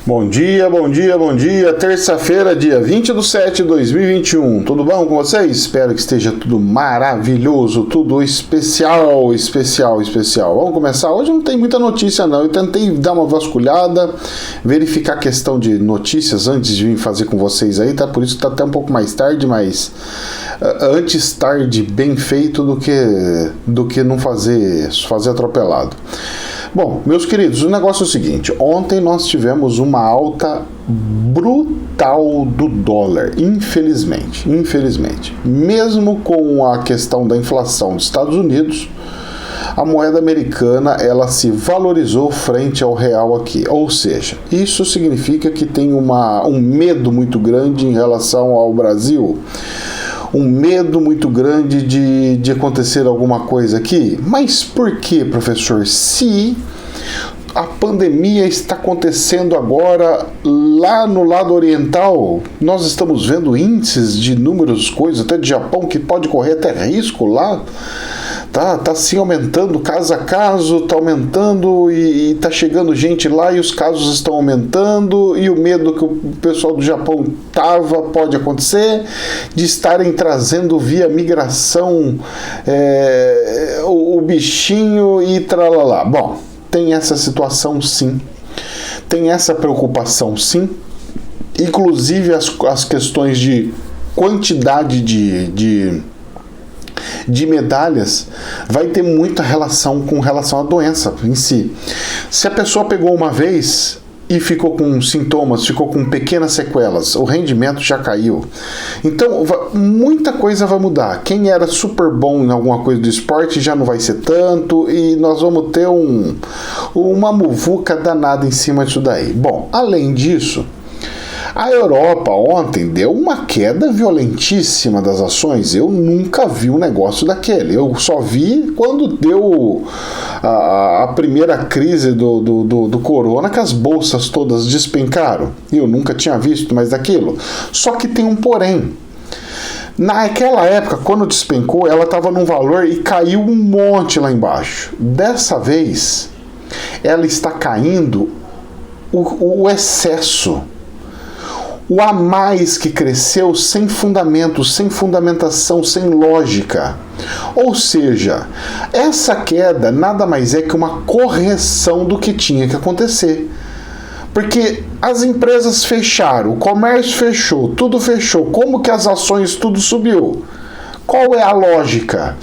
Bom dia, bom dia, bom dia. Terça-feira, dia 20/7/2021. Tudo bom com vocês? Espero que esteja tudo maravilhoso, tudo especial. Vamos começar? Hoje não tem muita notícia não. Eu tentei dar uma vasculhada, verificar a questão de notícias antes de vir fazer com vocês aí, tá? Por isso que tá até um pouco mais tarde, mas antes tarde bem feito do que não fazer atropelado. Bom, meus queridos, o negócio é o seguinte: ontem nós tivemos uma alta brutal do dólar, infelizmente. Mesmo com a questão da inflação dos Estados Unidos, a moeda americana ela se valorizou frente ao real aqui. Ou seja, isso significa que tem um medo muito grande em relação ao Brasil. Um medo muito grande de acontecer alguma coisa aqui. Mas por que, professor? Se a pandemia está acontecendo agora lá no lado oriental, nós estamos vendo índices de números, coisas, até de Japão, que pode correr até risco lá. Tá assim aumentando, caso a caso, tá aumentando e tá chegando gente lá e os casos estão aumentando e o medo que o pessoal do Japão pode acontecer de estarem trazendo via migração o bichinho e tralalá. Bom, tem essa situação sim, tem essa preocupação sim, inclusive as questões de quantidade de medalhas vai ter muita relação à doença em si. Se a pessoa pegou uma vez e ficou com sintomas, ficou com pequenas sequelas, o rendimento já caiu. Então, muita coisa vai mudar. Quem era super bom em alguma coisa do esporte já não vai ser tanto e nós vamos ter uma muvuca danada em cima disso daí. Bom, além disso, a Europa ontem deu uma queda violentíssima das ações. Eu nunca vi um negócio daquele. Eu só vi quando deu a primeira crise do corona, que as bolsas todas despencaram. Eu nunca tinha visto mais daquilo. Só que tem um porém. Naquela época, quando despencou, ela estava num valor e caiu um monte lá embaixo. Dessa vez, ela está caindo o excesso. O a mais que cresceu sem fundamento, sem fundamentação, sem lógica. Ou seja, essa queda nada mais é que uma correção do que tinha que acontecer. Porque as empresas fecharam, o comércio fechou, tudo fechou. Como que as ações tudo subiu? Qual é a lógica?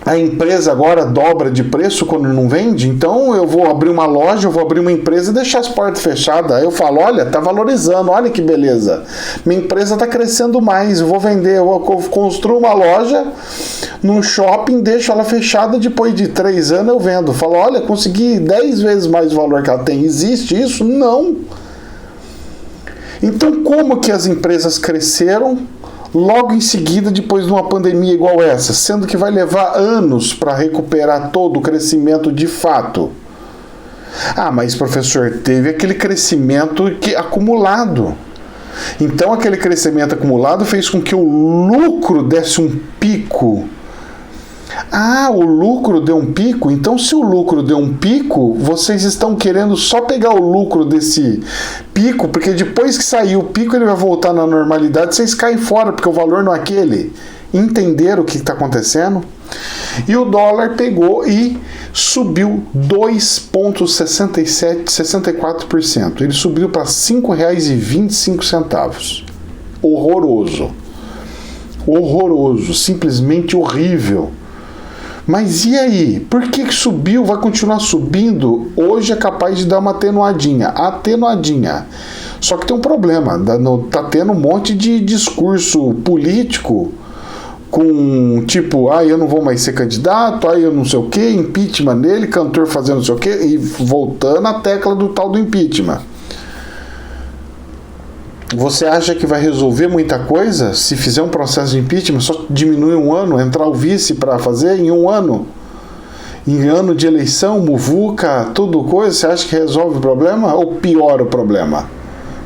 A empresa agora dobra de preço quando não vende, então eu vou abrir uma loja, eu vou abrir uma empresa e deixar as portas fechadas. Aí eu falo, olha, tá valorizando, olha que beleza. Minha empresa tá crescendo mais, eu vou vender, eu construo uma loja num shopping, deixo ela fechada, depois de 3 anos eu vendo. Falo, olha, consegui 10 vezes mais o valor que ela tem. Existe isso? Não. Então como que as empresas cresceram logo em seguida, depois de uma pandemia igual essa, sendo que vai levar anos para recuperar todo o crescimento de fato? Ah, mas professor, teve aquele crescimento acumulado. Então aquele crescimento acumulado fez com que o lucro desse um pico. Ah, o lucro deu um pico? Então se o lucro deu um pico, vocês estão querendo só pegar o lucro desse pico, porque depois que sair o pico ele vai voltar na normalidade, vocês caem fora, porque o valor não é aquele. Entenderam o que está acontecendo? E o dólar pegou e subiu 2,64%. Ele subiu para R$ 5,25. Horroroso, simplesmente horrível. Mas e aí? Por que subiu? Vai continuar subindo? Hoje é capaz de dar uma atenuadinha. Só que tem um problema. Tá tendo um monte de discurso político com tipo, eu não vou mais ser candidato, eu não sei o que, impeachment nele, cantor fazendo não sei o que, e voltando à tecla do tal do impeachment. Você acha que vai resolver muita coisa se fizer um processo de impeachment? Só diminui um ano, entrar o vice para fazer em um ano? Em ano de eleição, muvuca, tudo coisa, você acha que resolve o problema ou piora o problema?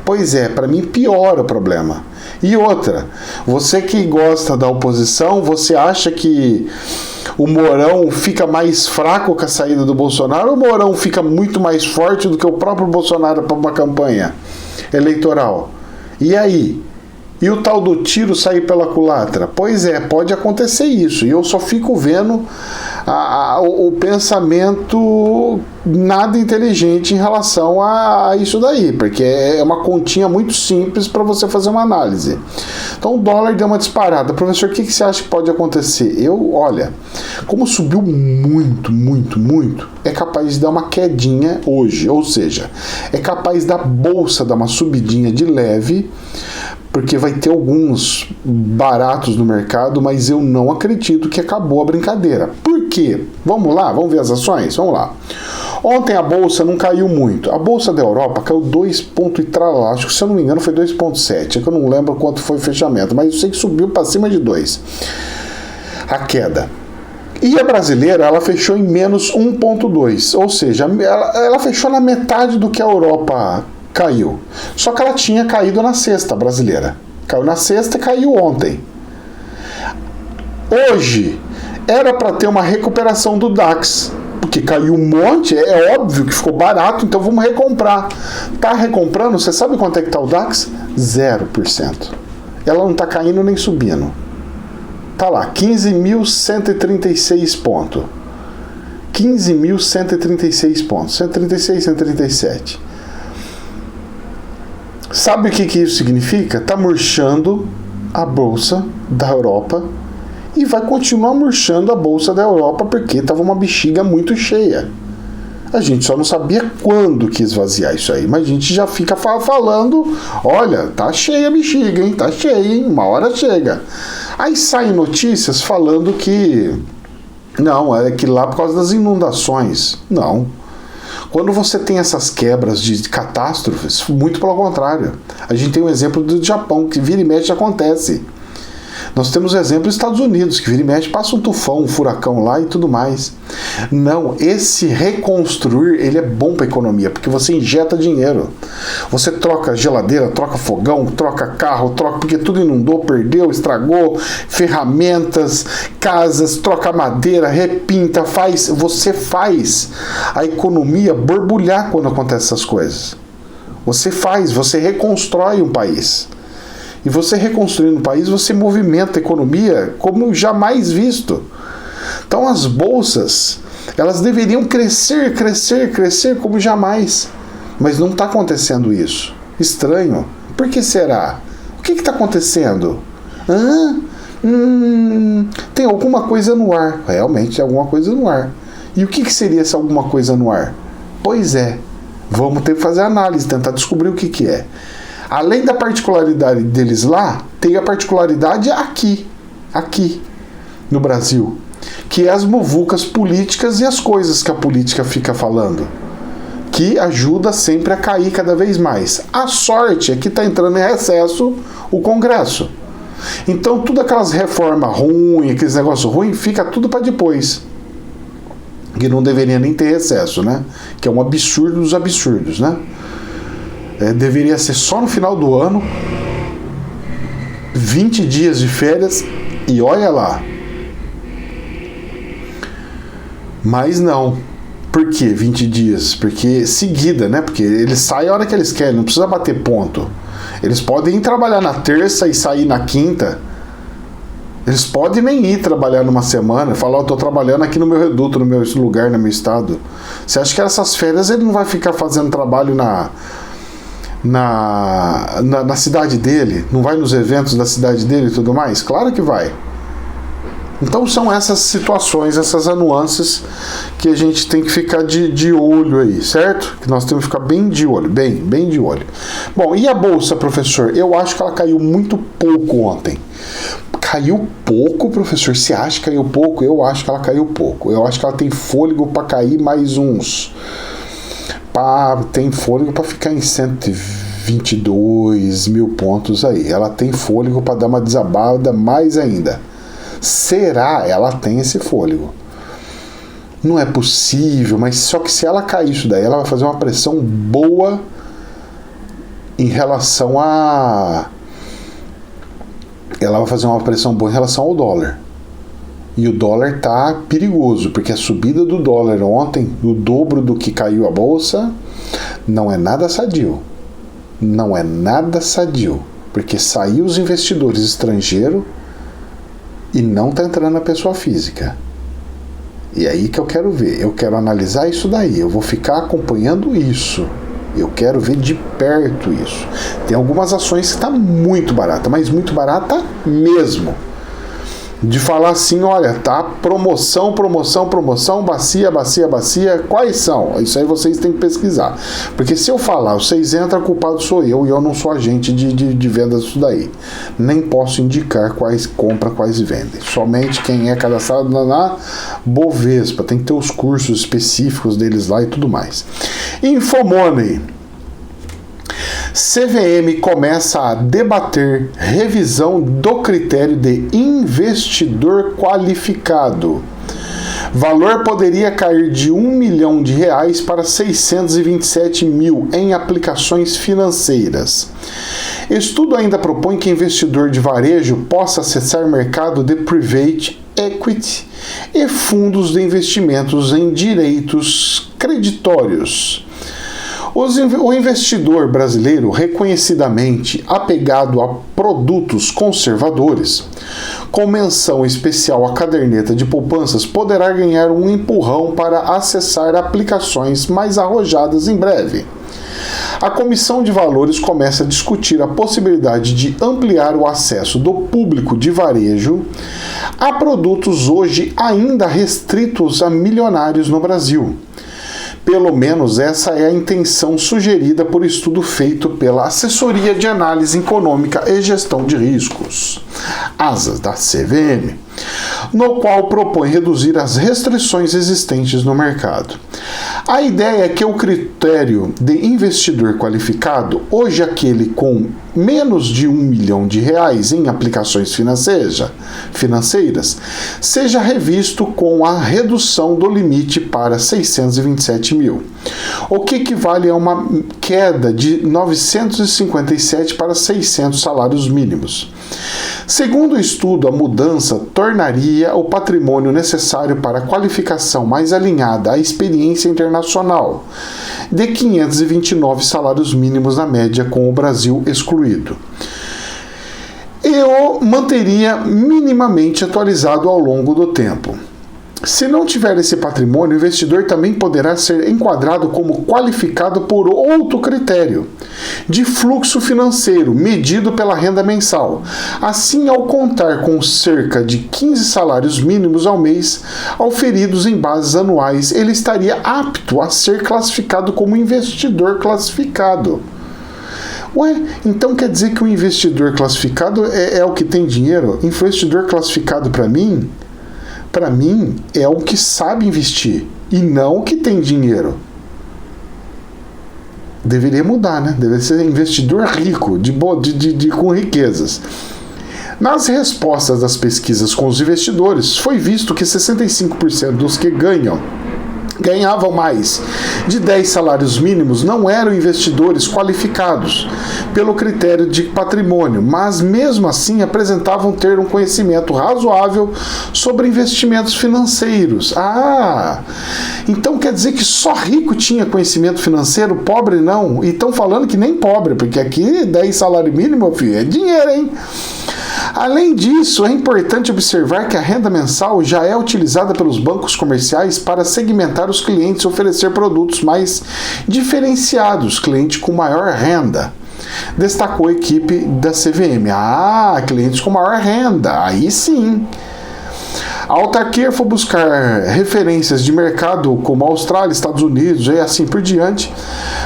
Pois é, para mim piora o problema. E outra, você que gosta da oposição, você acha que o Mourão fica mais fraco com a saída do Bolsonaro ou o Mourão fica muito mais forte do que o próprio Bolsonaro para uma campanha eleitoral? E aí? E o tal do tiro sair pela culatra? Pois é, pode acontecer isso. E eu só fico vendo o pensamento nada inteligente em relação a isso daí, porque é uma continha muito simples para você fazer uma análise. Então o dólar deu uma disparada. Professor, o que você acha que pode acontecer? Olha, como subiu muito, muito, muito, é capaz de dar uma quedinha hoje, ou seja, é capaz da bolsa dar uma subidinha de leve, porque vai ter alguns baratos no mercado, mas eu não acredito que acabou a brincadeira. Por quê? Vamos lá, vamos ver as ações? Vamos lá. Ontem a bolsa não caiu muito. A bolsa da Europa caiu 2 pontos e tralá, acho que se eu não me engano foi 2,7. É que eu não lembro quanto foi o fechamento, mas eu sei que subiu para cima de 2. A queda. E a brasileira, ela fechou em menos 1,2. Ou seja, ela fechou na metade do que a Europa caiu. Só que ela tinha caído na sexta, brasileira. Caiu na sexta e caiu ontem. Hoje era para ter uma recuperação do DAX, porque caiu um monte, é óbvio que ficou barato, então vamos recomprar. Tá recomprando, você sabe quanto é que tá o DAX? 0%. Ela não tá caindo nem subindo. Tá lá, 15.136 pontos. 15.136 pontos. 136, 137. Sabe o que isso significa? Está murchando a bolsa da Europa e vai continuar murchando a bolsa da Europa porque estava uma bexiga muito cheia. A gente só não sabia quando que esvaziar isso aí, mas a gente já fica falando, olha, tá cheia a bexiga, hein? Tá cheia, hein? Uma hora chega. Aí saem notícias falando que não, é que lá por causa das inundações. Não. Quando você tem essas quebras de catástrofes, muito pelo contrário. A gente tem um exemplo do Japão, que vira e mexe acontece. Nós temos o exemplo dos Estados Unidos, que vira e mexe, passa um tufão, um furacão lá e tudo mais. Não, esse reconstruir, ele é bom para a economia, porque você injeta dinheiro. Você troca geladeira, troca fogão, troca carro, troca porque tudo inundou, perdeu, estragou, ferramentas, casas, troca madeira, repinta, você faz a economia borbulhar quando acontecem essas coisas. Você reconstrói um país. E você reconstruindo o país, você movimenta a economia como jamais visto. Então as bolsas, elas deveriam crescer, crescer, crescer como jamais. Mas não está acontecendo isso. Estranho. Por que será? O que está acontecendo? Tem alguma coisa no ar. Realmente tem alguma coisa no ar. E o que seria essa alguma coisa no ar? Pois é. Vamos ter que fazer análise, tentar descobrir o que é. Além da particularidade deles lá, tem a particularidade aqui no Brasil, que é as muvucas políticas e as coisas que a política fica falando, que ajuda sempre a cair cada vez mais. A sorte é que está entrando em recesso o Congresso. Então, tudo aquelas reformas ruins, aqueles negócios ruins, fica tudo para depois. Que não deveria nem ter recesso, né? Que é um absurdo dos absurdos, né? Deveria ser só no final do ano, 20 dias de férias e olha lá. Mas não. Por que 20 dias? Porque seguida, né? Porque eles saem a hora que eles querem, não precisa bater ponto. Eles podem ir trabalhar na terça e sair na quinta. Eles podem nem ir trabalhar numa semana, falar, eu tô trabalhando aqui no meu reduto, no meu lugar, no meu estado. Você acha que essas férias ele não vai ficar fazendo trabalho na cidade dele, não vai nos eventos da cidade dele e tudo mais? Claro que vai. Então são essas situações, essas nuances que a gente tem que ficar de olho aí, certo? Que nós temos que ficar bem de olho, bem de olho. Bom, e a bolsa, professor? Eu acho que ela caiu muito pouco ontem. Caiu pouco, professor? Você acha que caiu pouco? Eu acho que ela caiu pouco. Eu acho que ela tem fôlego para cair mais uns... tem fôlego para ficar em 122 mil pontos aí. Ela tem fôlego para dar uma desabada mais ainda. Será? Ela tem esse fôlego. Não é possível, mas só que se ela cair isso daí, ela vai fazer uma pressão boa em relação a... Ela vai fazer uma pressão boa em relação ao dólar. E o dólar tá perigoso, porque a subida do dólar ontem, o dobro do que caiu a bolsa, não é nada sadio. Não é nada sadio. Porque saiu os investidores estrangeiros e não tá entrando a pessoa física. E aí que eu quero ver. Eu quero analisar isso daí. Eu vou ficar acompanhando isso. Eu quero ver de perto isso. Tem algumas ações que tá muito barata, mas muito barata mesmo. De falar assim, olha, tá promoção, bacia, quais são? Isso aí vocês têm que pesquisar. Porque se eu falar, vocês entram, culpado sou eu, e eu não sou agente de venda disso daí. Nem posso indicar quais compra, quais vendem. Somente quem é cadastrado na Bovespa, tem que ter os cursos específicos deles lá e tudo mais. Infomoney. CVM começa a debater revisão do critério de investidor qualificado. Valor poderia cair de R$ 1 milhão para 627 mil em aplicações financeiras. Estudo ainda propõe que investidor de varejo possa acessar mercado de private equity e fundos de investimentos em direitos creditórios. O investidor brasileiro, reconhecidamente apegado a produtos conservadores, com menção especial à caderneta de poupanças, poderá ganhar um empurrão para acessar aplicações mais arrojadas em breve. A Comissão de Valores começa a discutir a possibilidade de ampliar o acesso do público de varejo a produtos hoje ainda restritos a milionários no Brasil. Pelo menos essa é a intenção sugerida por estudo feito pela Assessoria de Análise Econômica e Gestão de Riscos, ASAS, da CVM, no qual propõe reduzir as restrições existentes no mercado. A ideia é que o critério de investidor qualificado, hoje aquele com menos de R$ 1 milhão em aplicações financeiras, seja revisto com a redução do limite para 627 mil, o que equivale a uma queda de 957 para 600 salários mínimos. Segundo o estudo, a mudança tornaria o patrimônio necessário para a qualificação mais alinhada à experiência internacional, de 529 salários mínimos na média, com o Brasil excluído. E o manteria minimamente atualizado ao longo do tempo. Se não tiver esse patrimônio, o investidor também poderá ser enquadrado como qualificado por outro critério, de fluxo financeiro, medido pela renda mensal. Assim, ao contar com cerca de 15 salários mínimos ao mês, auferidos em bases anuais, ele estaria apto a ser classificado como investidor classificado. Ué, então quer dizer que o investidor classificado é o que tem dinheiro? Investidor classificado para mim é o que sabe investir e não o que tem dinheiro. Deveria mudar, né? Deveria ser investidor rico, com riquezas. Nas respostas das pesquisas com os investidores, foi visto que 65% dos que ganhavam mais de 10 salários mínimos não eram investidores qualificados pelo critério de patrimônio, mas mesmo assim apresentavam ter um conhecimento razoável sobre investimentos financeiros. Então quer dizer que só rico tinha conhecimento financeiro, pobre não? E estão falando que nem pobre, porque aqui 10 salário mínimo, filho, é dinheiro, hein? Além disso, é importante observar que a renda mensal já é utilizada pelos bancos comerciais para segmentar os clientes e oferecer produtos mais diferenciados, cliente com maior renda. Destacou a equipe da CVM. Clientes com maior renda, aí sim. A autarquia foi buscar referências de mercado como Austrália, Estados Unidos e assim por diante.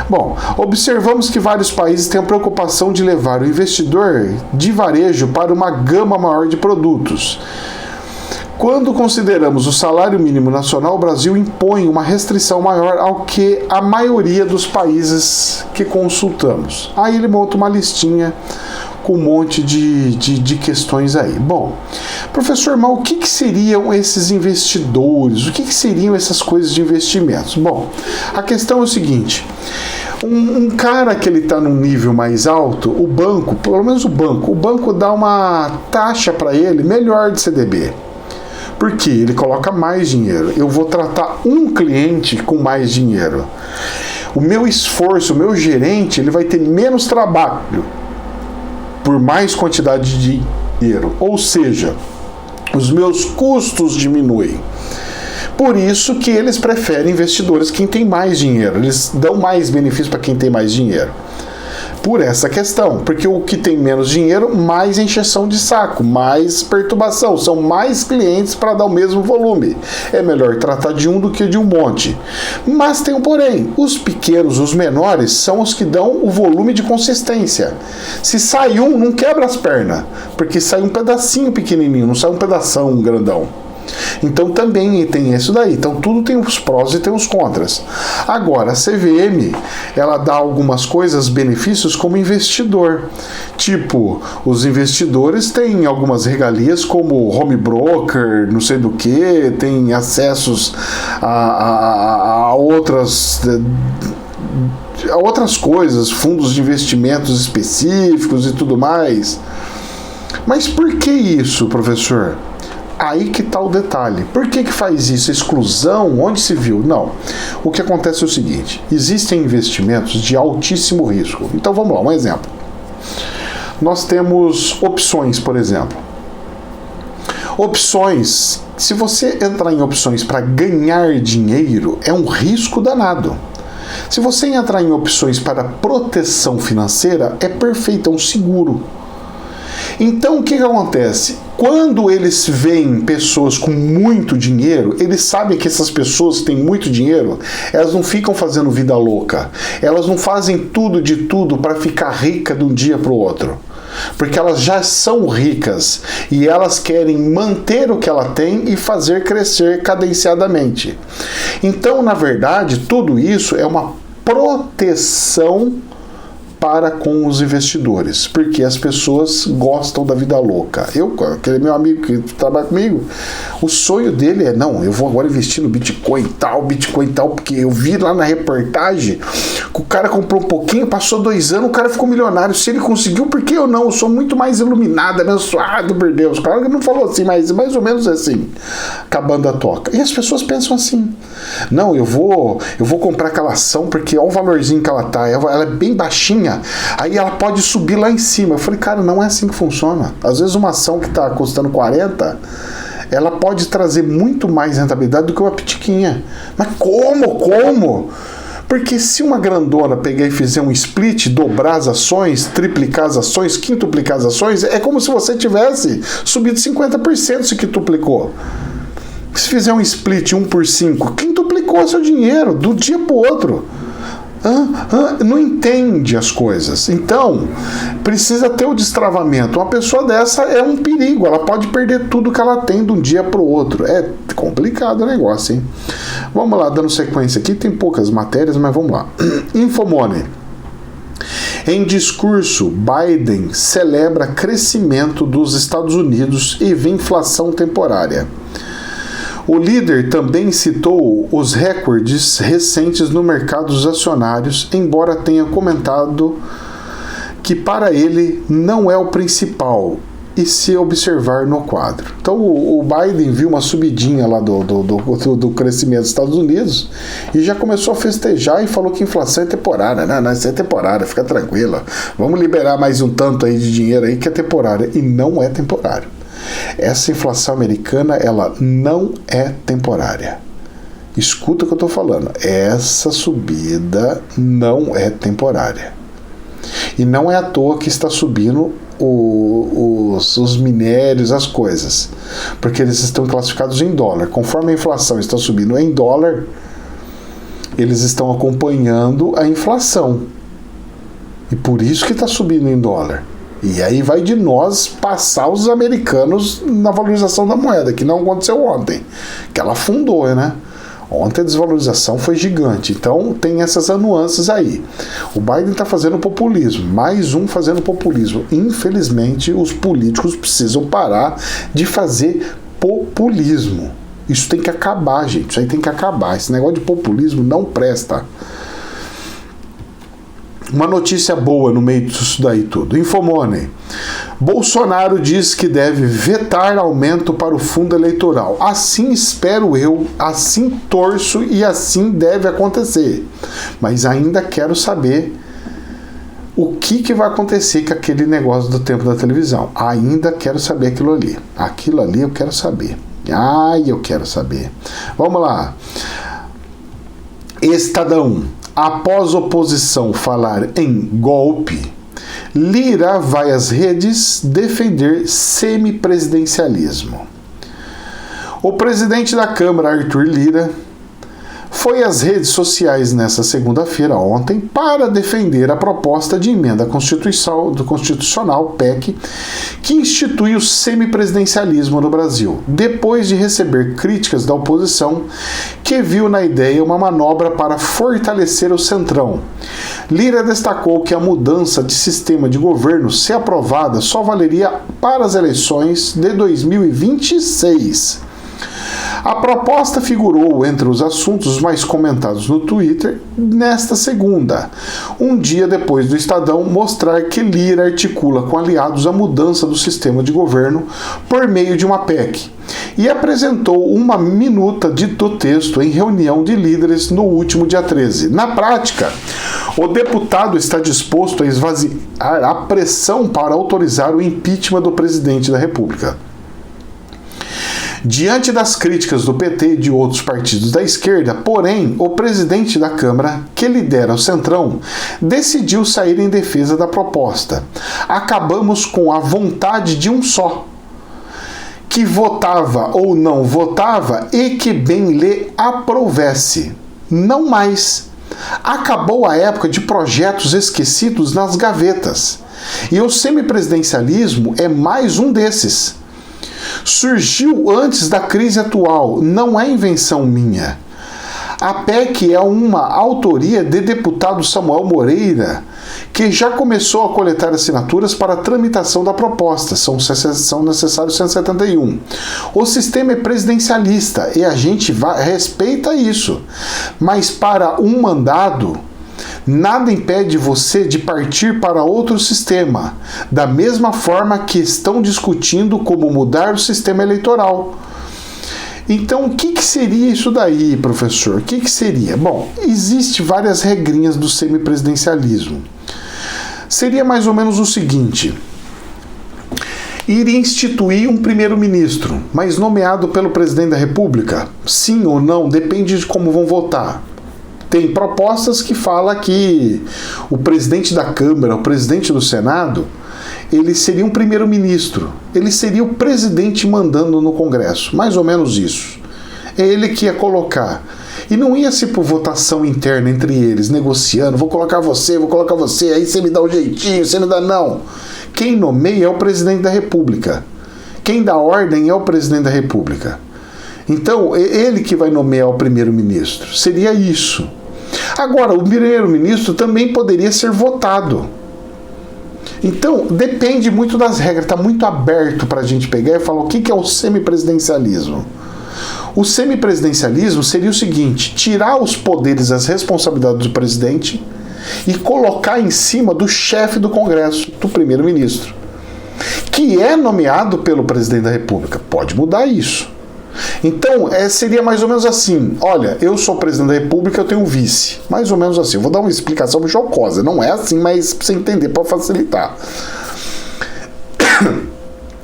Bom, observamos que vários países têm a preocupação de levar o investidor de varejo para uma gama maior de produtos. Quando consideramos o salário mínimo nacional, o Brasil impõe uma restrição maior ao que a maioria dos países que consultamos. Aí ele monta uma listinha com um monte de questões aí. Bom, professor, mas o que seriam esses investidores? O que seriam essas coisas de investimentos? Bom, a questão é o seguinte: Um cara que ele está num nível mais alto, o banco, pelo menos o banco dá uma taxa para ele melhor de CDB. Por quê? Ele coloca mais dinheiro. Eu vou tratar um cliente com mais dinheiro. O meu esforço, o meu gerente, ele vai ter menos trabalho por mais quantidade de dinheiro. Ou seja, os meus custos diminuem. Por isso que eles preferem investidores quem tem mais dinheiro. Eles dão mais benefício para quem tem mais dinheiro. Por essa questão, porque o que tem menos dinheiro, mais encheção de saco, mais perturbação, são mais clientes para dar o mesmo volume. É melhor tratar de um do que de um monte. Mas tem um porém, os pequenos, os menores, são os que dão o volume de consistência. Se sai um, não quebra as pernas, porque sai um pedacinho pequenininho, não sai um pedação grandão. Então também tem isso daí. Então tudo tem os prós e tem os contras. Agora, a CVM, ela dá algumas coisas, benefícios como investidor. Tipo, os investidores têm algumas regalias como home broker, não sei do que, tem acessos a outras coisas, fundos de investimentos específicos e tudo mais. Mas por que isso, professor? Aí que está o detalhe. Por que faz isso? Exclusão? Onde se viu? Não. O que acontece é o seguinte. Existem investimentos de altíssimo risco. Então vamos lá, um exemplo. Nós temos opções, por exemplo. Opções. Se você entrar em opções para ganhar dinheiro, é um risco danado. Se você entrar em opções para proteção financeira, é perfeito, é um seguro. Então, o que acontece? Quando eles veem pessoas com muito dinheiro, eles sabem que essas pessoas que têm muito dinheiro, elas não ficam fazendo vida louca. Elas não fazem tudo de tudo para ficar rica de um dia para o outro. Porque elas já são ricas e elas querem manter o que ela tem e fazer crescer cadenciadamente. Então, na verdade, tudo isso é uma proteção para com os investidores, porque as pessoas gostam da vida louca. Aquele meu amigo que trabalha comigo, o sonho dele é, não, eu vou agora investir no Bitcoin tal, porque eu vi lá na reportagem que o cara comprou um pouquinho, passou 2 anos, o cara ficou milionário. Se ele conseguiu, por que eu não? Eu sou muito mais iluminado, abençoado por Deus. Claro que não falou assim, mas mais ou menos assim, que a banda toca. E as pessoas pensam assim, não, eu vou comprar aquela ação porque olha o valorzinho que ela tá, ela é bem baixinha, aí ela pode subir lá em cima. Eu falei, cara, não é assim que funciona. Às vezes uma ação que está custando 40, ela pode trazer muito mais rentabilidade do que uma pitiquinha. Mas como? Porque se uma grandona pegar e fizer um split, dobrar as ações, triplicar as ações, quintuplicar as ações, é como se você tivesse subido 50% se quintuplicou. Se fizer um split 1 por 5, quintuplicou seu dinheiro do dia para o outro. Não entende as coisas. Então, precisa ter o destravamento. Uma pessoa dessa é um perigo. Ela pode perder tudo que ela tem de um dia para o outro. É complicado o negócio, hein? Vamos lá, dando sequência aqui. Tem poucas matérias, mas vamos lá. Infomoney. Em discurso, Biden celebra crescimento dos Estados Unidos e vê inflação temporária. O líder também citou os recordes recentes no mercado dos acionários, embora tenha comentado que para ele não é o principal, e se observar no quadro. Então o Biden viu uma subidinha lá do crescimento dos Estados Unidos e já começou a festejar e falou que a inflação é temporária. Não, isso é temporária, fica tranquila. Vamos liberar mais um tanto aí de dinheiro aí que é temporária. E não é temporário. Essa inflação americana, ela não é temporária. Escuta o que eu estou falando. Essa subida não é temporária. E não é à toa que está subindo os minérios, as coisas. Porque eles estão classificados em dólar. Conforme a inflação está subindo em dólar, eles estão acompanhando a inflação. E por isso que está subindo em dólar. E aí vai de nós passar os americanos na valorização da moeda, que não aconteceu ontem, que ela afundou, né? Ontem a desvalorização foi gigante, então tem essas nuances aí. O Biden está fazendo populismo, mais um fazendo populismo. Infelizmente, os políticos precisam parar de fazer populismo. Isso tem que acabar, gente, isso aí tem que acabar. Esse negócio de populismo não presta. Uma notícia boa no meio disso daí tudo. Infomoney. Bolsonaro diz que deve vetar aumento para o fundo eleitoral. Assim espero eu, assim torço e assim deve acontecer. Mas ainda quero saber o que vai acontecer com aquele negócio do tempo da televisão. Ainda quero saber aquilo ali. Aquilo ali eu quero saber. Eu quero saber. Vamos lá. Estadão. Após oposição falar em golpe, Lira vai às redes defender semipresidencialismo. O presidente da Câmara, Arthur Lira, foi às redes sociais nesta segunda-feira, ontem, para defender a proposta de emenda constitucional, PEC, que institui o semipresidencialismo no Brasil, depois de receber críticas da oposição, que viu na ideia uma manobra para fortalecer o Centrão. Lira destacou que a mudança de sistema de governo, se aprovada, só valeria para as eleições de 2026. A proposta figurou entre os assuntos mais comentados no Twitter nesta segunda, um dia depois do Estadão mostrar que Lira articula com aliados a mudança do sistema de governo por meio de uma PEC, e apresentou uma minuta do texto em reunião de líderes no último dia 13. Na prática, o deputado está disposto a esvaziar a pressão para autorizar o impeachment do presidente da República. Diante das críticas do PT e de outros partidos da esquerda, porém, o presidente da Câmara, que lidera o Centrão, decidiu sair em defesa da proposta. Acabamos com a vontade de um só, que votava ou não votava e que bem lhe aprovesse. Não mais. Acabou a época de projetos esquecidos nas gavetas. E o semipresidencialismo é mais um desses. Surgiu antes da crise atual, não é invenção minha. A PEC é uma autoria de deputado Samuel Moreira, que já começou a coletar assinaturas para a tramitação da proposta. São necessários 171. O sistema é presidencialista e a gente respeita isso. Mas para um mandado, nada impede você de partir para outro sistema, da mesma forma que estão discutindo como mudar o sistema eleitoral. Então, o que seria isso daí, professor? O que seria? Bom, existem várias regrinhas do semipresidencialismo. Seria mais ou menos o seguinte: iria instituir um primeiro-ministro, mas nomeado pelo presidente da República? Sim ou não, depende de como vão votar. Tem propostas que falam que o presidente da Câmara, o presidente do Senado, ele seria um primeiro-ministro. Ele seria o presidente mandando no Congresso. Mais ou menos isso. É ele que ia colocar. E não ia ser por votação interna entre eles, negociando. Vou colocar você, aí você me dá um jeitinho, você me dá não. Quem nomeia é o presidente da República. Quem dá ordem é o presidente da República. Então, é ele que vai nomear o primeiro-ministro. Seria isso. Agora, o primeiro-ministro também poderia ser votado. Então, depende muito das regras. Está muito aberto para a gente pegar e falar o que é o semipresidencialismo. O semipresidencialismo seria o seguinte: tirar os poderes, as responsabilidades do presidente e colocar em cima do chefe do Congresso, do primeiro-ministro, que é nomeado pelo presidente da República. Pode mudar isso. Então, seria mais ou menos assim: olha, eu sou presidente da República, eu tenho um vice. Mais ou menos assim. Eu vou dar uma explicação jocosa. Não é assim, mas para você entender, para facilitar.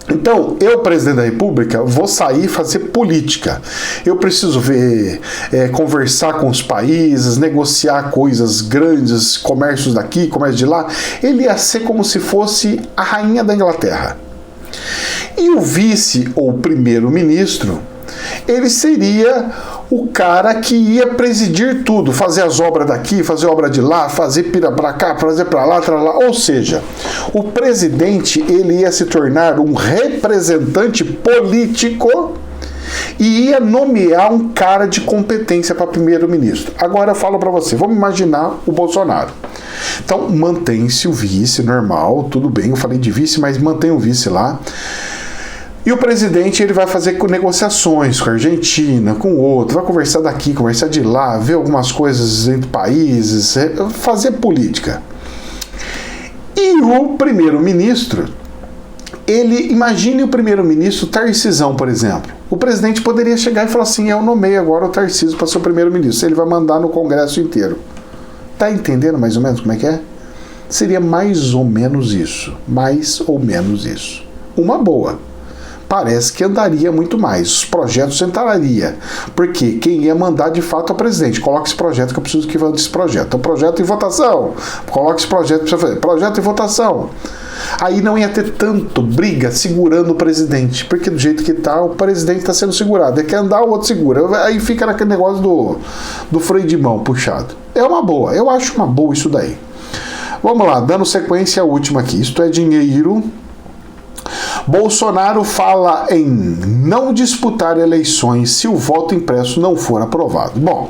Então, eu, presidente da República, vou sair e fazer política. Eu preciso ver, conversar com os países, negociar coisas grandes, comércios daqui, comércio de lá. Ele ia ser como se fosse a rainha da Inglaterra. E o vice ou primeiro-ministro, ele seria o cara que ia presidir tudo, fazer as obras daqui, fazer obra de lá, fazer pira pra cá, fazer pra lá, lá. Ou seja, o presidente, ele ia se tornar um representante político e ia nomear um cara de competência para primeiro-ministro. Agora eu falo para você, vamos imaginar o Bolsonaro. Então, mantém-se o vice normal, tudo bem, eu falei de vice, mas mantém o vice lá. E o presidente, ele vai fazer negociações com a Argentina, com o outro, vai conversar daqui, conversar de lá, ver algumas coisas entre países, fazer política. E o primeiro-ministro, imagine o primeiro-ministro Tarcisão, por exemplo. O presidente poderia chegar e falar assim: eu nomeio agora o Tarcísio para ser o primeiro-ministro. Ele vai mandar no Congresso inteiro. Tá entendendo mais ou menos como é que é? Seria mais ou menos isso. Mais ou menos isso. Uma boa. Parece que andaria muito mais. Os projetos entraria. Porque quem ia mandar de fato é o presidente. Coloque esse projeto que eu preciso que vá desse projeto. Então, projeto em votação. Coloque esse projeto que precisa fazer. Projeto em votação. Aí não ia ter tanto briga segurando o presidente. Porque do jeito que tá, o presidente está sendo segurado. Ele quer andar, o outro segura. Aí fica naquele negócio do freio de mão puxado. É uma boa. Eu acho uma boa isso daí. Vamos lá, dando sequência à última aqui. Isto é dinheiro. Bolsonaro fala em não disputar eleições se o voto impresso não for aprovado. Bom,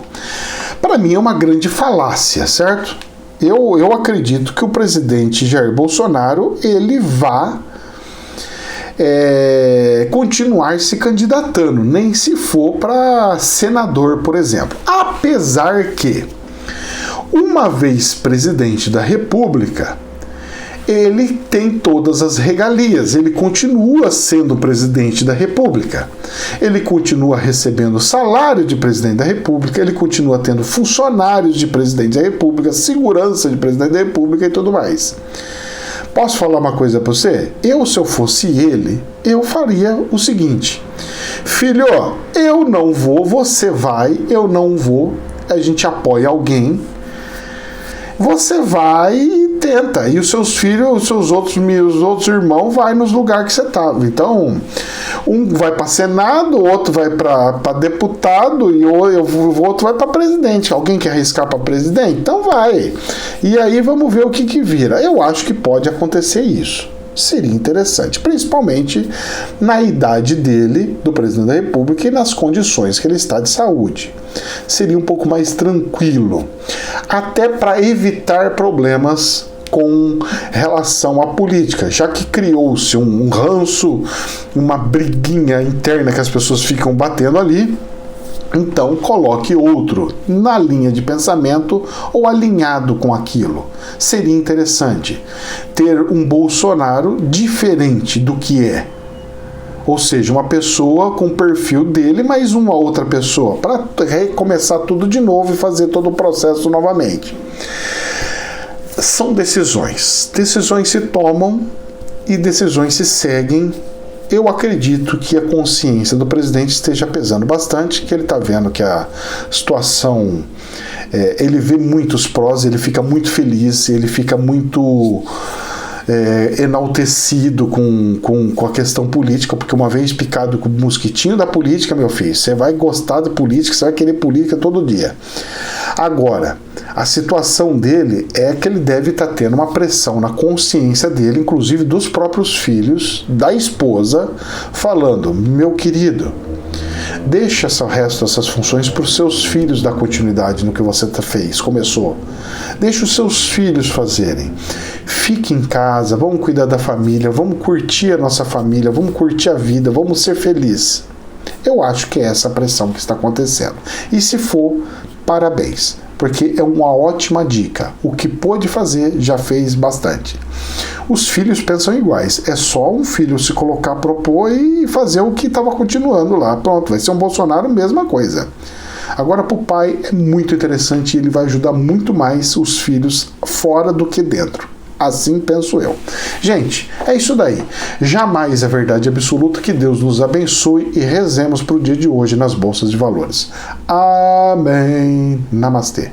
para mim é uma grande falácia, certo? Eu acredito que o presidente Jair Bolsonaro ele vá continuar se candidatando, nem se for para senador, por exemplo. Apesar que, uma vez presidente da República, ele tem todas as regalias, ele continua sendo presidente da República, ele continua recebendo salário de presidente da República, ele continua tendo funcionários de presidente da República, segurança de presidente da República e tudo mais. Posso falar uma coisa para você? Se eu fosse ele, eu faria o seguinte: filho, eu não vou, você vai, eu não vou, a gente apoia alguém, você vai e tenta. E os seus filhos, os outros irmãos vai nos lugares que você estava. Então, um vai para Senado, o outro vai para deputado e o outro vai para presidente. Alguém quer arriscar para presidente? Então vai. E aí vamos ver o que vira. Eu acho que pode acontecer isso. Seria interessante, principalmente na idade dele, do presidente da República, e nas condições que ele está de saúde. Seria um pouco mais tranquilo, até para evitar problemas com relação à política, já que criou-se um ranço, uma briguinha interna que as pessoas ficam batendo ali. Então, coloque outro na linha de pensamento ou alinhado com aquilo. Seria interessante ter um Bolsonaro diferente do que é. Ou seja, uma pessoa com o perfil dele, mais uma outra pessoa, para recomeçar tudo de novo e fazer todo o processo novamente. São decisões. Decisões se tomam e decisões se seguem. Eu acredito que a consciência do presidente esteja pesando bastante, que ele está vendo que a situação, ele vê muitos prós, ele fica muito feliz, ele fica muito enaltecido com a questão política, porque uma vez picado com o mosquitinho da política, meu filho, você vai gostar de política, você vai querer política todo dia. Agora, a situação dele é que ele deve estar tendo uma pressão na consciência dele, inclusive dos próprios filhos, da esposa, falando: meu querido, deixa o resto dessas funções para os seus filhos dar continuidade no que você começou. Deixa os seus filhos fazerem. Fique em casa, vamos cuidar da família, vamos curtir a nossa família, vamos curtir a vida, vamos ser felizes. Eu acho que é essa a pressão que está acontecendo. E se for, parabéns, porque é uma ótima dica. O que pôde fazer, já fez bastante. Os filhos pensam iguais. É só um filho se colocar, propor e fazer o que estava continuando lá. Pronto, vai ser um Bolsonaro, mesma coisa. Agora, para o pai, é muito interessante e ele vai ajudar muito mais os filhos fora do que dentro. Assim penso eu. Gente, é isso daí. Jamais é verdade absoluta. Que Deus nos abençoe e rezemos para o dia de hoje nas bolsas de valores. Amém. Namastê.